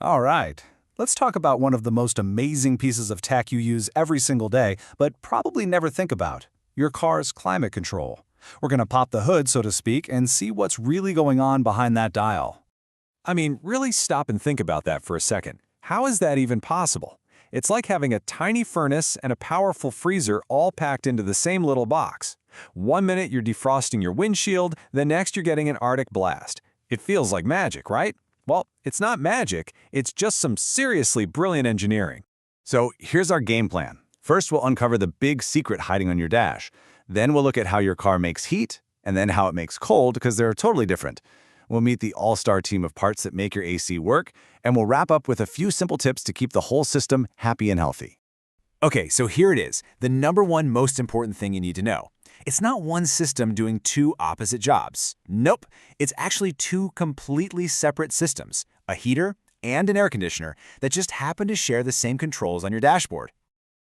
All right. Let's talk about one of the most amazing pieces of tech you use every single day, but probably never think about: your car's climate control. We're going to pop the hood, so to speak, and see what's really going on behind that dial. I mean, really stop and think about that for a second. How is that even possible? It's like having a tiny furnace and a powerful freezer all packed into the same little box. One minute you're defrosting your windshield, the next you're getting an Arctic blast. It feels like magic, right? Well, it's not magic, it's just some seriously brilliant engineering. So here's our game plan. First, we'll uncover the big secret hiding on your dash. Then we'll look at how your car makes heat, and then how it makes cold, because they're totally different. We'll meet the all-star team of parts that make your AC work, and we'll wrap up with a few simple tips to keep the whole system happy and healthy. Okay, so here it is, the number one most important thing you need to know. It's not one system doing two opposite jobs. Nope, it's actually two completely separate systems, a heater and an air conditioner that just happen to share the same controls on your dashboard.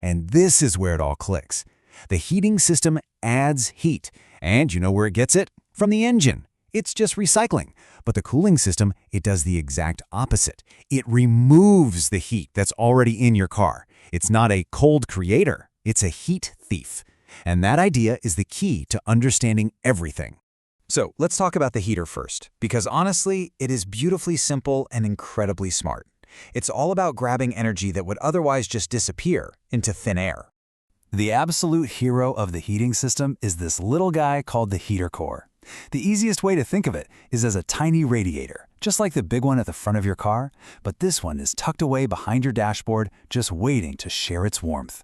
And this is where it all clicks. The heating system adds heat, and you know where it gets it? From the engine. It's just recycling. But the cooling system, it does the exact opposite. It removes the heat that's already in your car. It's not a cold creator, it's a heat thief. And that idea is the key to understanding everything. So let's talk about the heater first, because honestly, it is beautifully simple and incredibly smart. It's all about grabbing energy that would otherwise just disappear into thin air. The absolute hero of the heating system is this little guy called the heater core. The easiest way to think of it is as a tiny radiator, just like the big one at the front of your car, but this one is tucked away behind your dashboard, just waiting to share its warmth.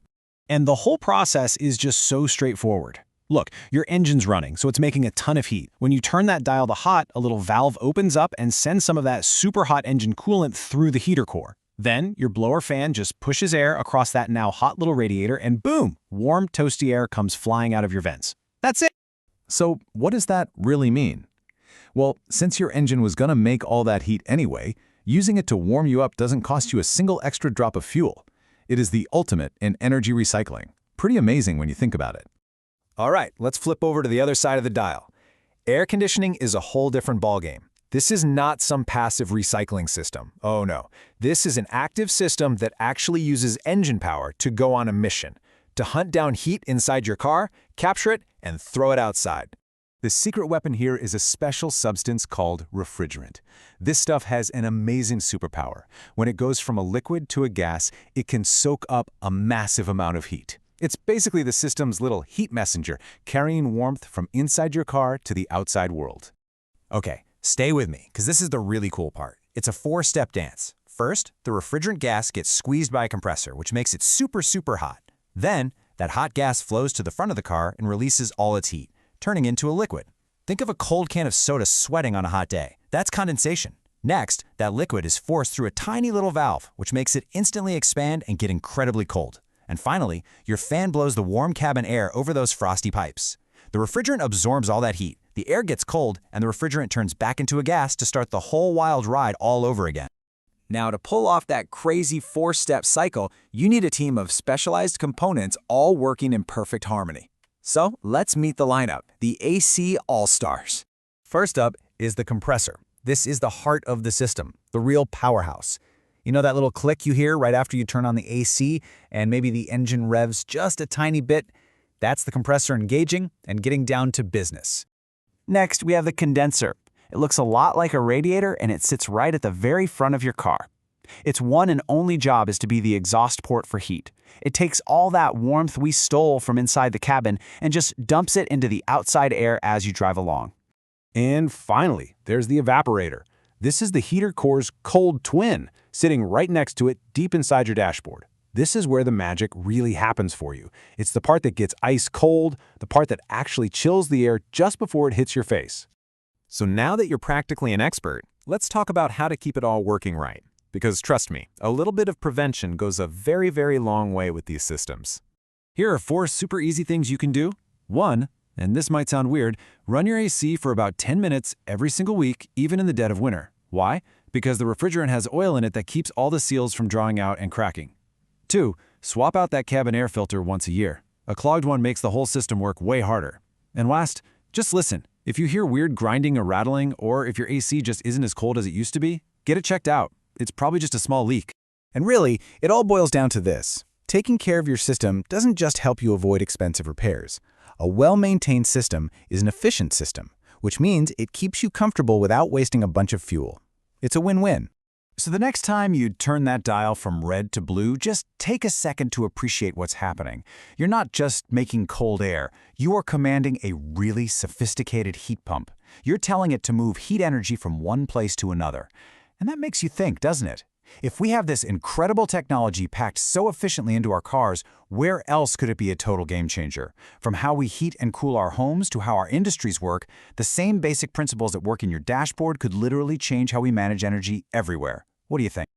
And the whole process is just so straightforward. Look, your engine's running, so it's making a ton of heat. When you turn that dial to hot, a little valve opens up and sends some of that super hot engine coolant through the heater core. Then, your blower fan just pushes air across that now hot little radiator and boom, warm, toasty air comes flying out of your vents. That's it! So what does that really mean? Well, since your engine was gonna make all that heat anyway, using it to warm you up doesn't cost you a single extra drop of fuel. It is the ultimate in energy recycling. Pretty amazing when you think about it. All right, let's flip over to the other side of the dial. Air conditioning is a whole different ballgame. This is not some passive recycling system. Oh no, this is an active system that actually uses engine power to go on a mission, to hunt down heat inside your car, capture it, and throw it outside. The secret weapon here is a special substance called refrigerant. This stuff has an amazing superpower. When it goes from a liquid to a gas, it can soak up a massive amount of heat. It's basically the system's little heat messenger, carrying warmth from inside your car to the outside world. Okay, stay with me, because this is the really cool part. It's a four-step dance. First, the refrigerant gas gets squeezed by a compressor, which makes it super, super hot. Then, that hot gas flows to the front of the car and releases all its heat, turning into a liquid. Think of a cold can of soda sweating on a hot day. That's condensation. Next, that liquid is forced through a tiny little valve, which makes it instantly expand and get incredibly cold. And finally, your fan blows the warm cabin air over those frosty pipes. The refrigerant absorbs all that heat, the air gets cold, and the refrigerant turns back into a gas to start the whole wild ride all over again. Now, to pull off that crazy four-step cycle, you need a team of specialized components all working in perfect harmony. So let's meet the lineup, the AC All-Stars. First up is the compressor. This is the heart of the system, the real powerhouse. You know that little click you hear right after you turn on the AC and maybe the engine revs just a tiny bit? That's the compressor engaging and getting down to business. Next, we have the condenser. It looks a lot like a radiator and it sits right at the very front of your car. Its one and only job is to be the exhaust port for heat. It takes all that warmth we stole from inside the cabin and just dumps it into the outside air as you drive along. And finally, there's the evaporator. This is the heater core's cold twin, sitting right next to it deep inside your dashboard. This is where the magic really happens for you. It's the part that gets ice cold, the part that actually chills the air just before it hits your face. So now that you're practically an expert, let's talk about how to keep it all working right. Because trust me, a little bit of prevention goes a very, very long way with these systems. Here are 4 super easy things you can do. 1, and this might sound weird, run your AC for about 10 minutes every single week, even in the dead of winter. Why? Because the refrigerant has oil in it that keeps all the seals from drawing out and cracking. 2, swap out that cabin air filter once a year. A clogged one makes the whole system work way harder. And last, just listen. If you hear weird grinding or rattling, or if your AC just isn't as cold as it used to be, get it checked out. It's probably just a small leak. And really, it all boils down to this. Taking care of your system doesn't just help you avoid expensive repairs. A well-maintained system is an efficient system, which means it keeps you comfortable without wasting a bunch of fuel. It's a win-win. So the next time you turn that dial from red to blue, just take a second to appreciate what's happening. You're not just making cold air. You are commanding a really sophisticated heat pump. You're telling it to move heat energy from one place to another. And that makes you think, doesn't it? If we have this incredible technology packed so efficiently into our cars, where else could it be a total game changer? From how we heat and cool our homes to how our industries work, the same basic principles that work in your dashboard could literally change how we manage energy everywhere. What do you think?